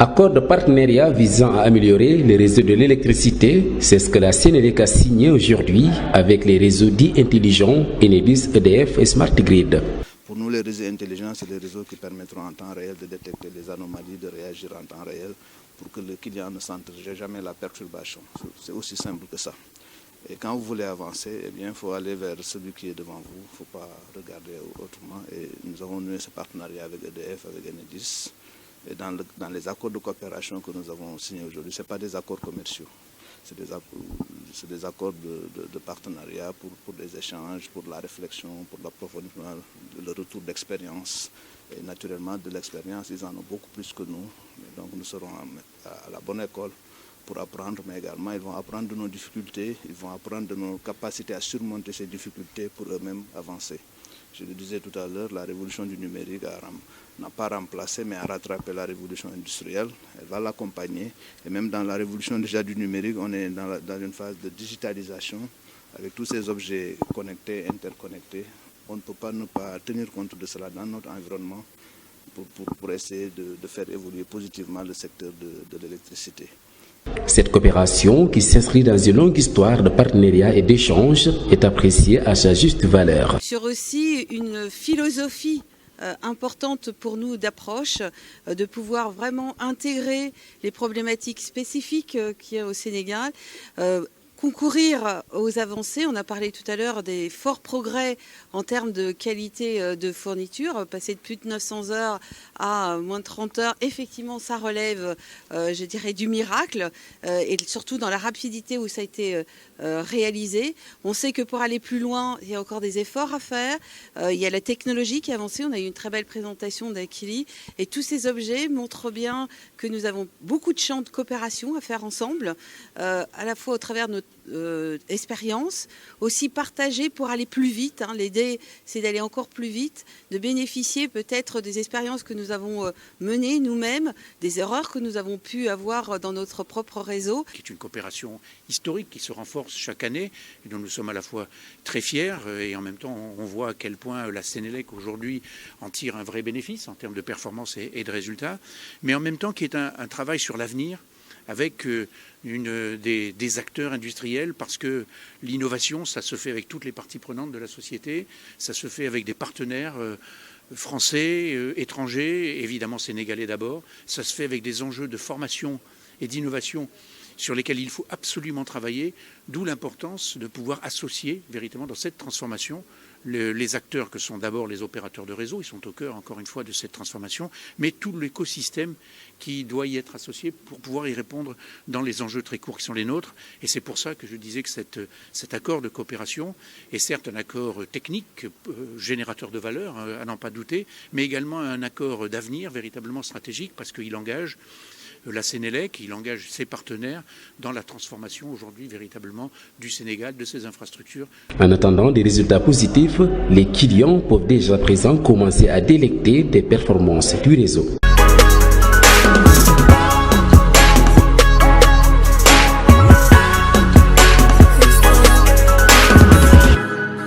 Accord de partenariat visant à améliorer les réseaux de l'électricité, c'est ce que la Sénélec a signé aujourd'hui avec les réseaux dits intelligents Enedis, EDF et Smart Grid. Pour nous, les réseaux intelligents, c'est les réseaux qui permettront en temps réel de détecter les anomalies, de réagir en temps réel pour que le client ne sente jamais la perturbation. C'est aussi simple que ça. Et quand vous voulez avancer, eh bien, il faut aller vers celui qui est devant vous, il ne faut pas regarder autrement. Et nous avons noué ce partenariat avec EDF, avec Enedis. Et dans les accords de coopération que nous avons signés aujourd'hui, ce n'est pas des accords commerciaux, c'est des accords de partenariat pour des échanges, pour la réflexion, pour l'approfondissement, le retour d'expérience. Et naturellement, de l'expérience, ils en ont beaucoup plus que nous. Et donc nous serons à la bonne école pour apprendre, mais également ils vont apprendre de nos difficultés, ils vont apprendre de nos capacités à surmonter ces difficultés pour eux-mêmes avancer. Je le disais tout à l'heure, la révolution du numérique n'a pas remplacé, mais a rattrapé la révolution industrielle. Elle va l'accompagner. Et même dans la révolution déjà du numérique, on est dans une phase de digitalisation avec tous ces objets connectés, interconnectés. On ne peut pas ne pas tenir compte de cela dans notre environnement pour essayer de faire évoluer positivement le secteur de l'électricité. Cette coopération, qui s'inscrit dans une longue histoire de partenariat et d'échange, est appréciée à sa juste valeur. Sur aussi une philosophie importante pour nous d'approche, de pouvoir vraiment intégrer les problématiques spécifiques qu'il y a au Sénégal, concourir aux avancées. On a parlé tout à l'heure des forts progrès en termes de qualité de fourniture, passer de plus de 900 heures à moins de 30 heures. Effectivement, ça relève, je dirais, du miracle, et surtout dans la rapidité où ça a été réalisé. On sait que pour aller plus loin, il y a encore des efforts à faire. Il y a la technologie qui a avancé. On a eu une très belle présentation d'Akili. Et tous ces objets montrent bien que nous avons beaucoup de champs de coopération à faire ensemble, à la fois au travers de notre expérience, aussi partagée pour aller plus vite. L'idée, c'est d'aller encore plus vite, de bénéficier peut-être des expériences que nous avons menées nous-mêmes, des erreurs que nous avons pu avoir dans notre propre réseau. C'est une coopération historique qui se renforce chaque année et dont nous sommes à la fois très fiers et en même temps on voit à quel point la Sénélec aujourd'hui en tire un vrai bénéfice en termes de performance et de résultats, mais en même temps qui est un travail sur l'avenir avec des acteurs industriels, parce que l'innovation, ça se fait avec toutes les parties prenantes de la société, ça se fait avec des partenaires français, étrangers, évidemment sénégalais d'abord, ça se fait avec des enjeux de formation et d'innovation sur lesquels il faut absolument travailler, d'où l'importance de pouvoir associer véritablement dans cette transformation les acteurs que sont d'abord les opérateurs de réseau, ils sont au cœur encore une fois de cette transformation, mais tout l'écosystème qui doit y être associé pour pouvoir y répondre dans les enjeux très courts qui sont les nôtres. Et c'est pour ça que je disais que cet accord de coopération est certes un accord technique, générateur de valeur, à n'en pas douter, mais également un accord d'avenir véritablement stratégique, parce qu'il engage la Sénélec, il engage ses partenaires dans la transformation aujourd'hui véritablement du Sénégal, de ses infrastructures. En attendant des résultats positifs, les clients peuvent déjà à présent commencer à délecter des performances du réseau.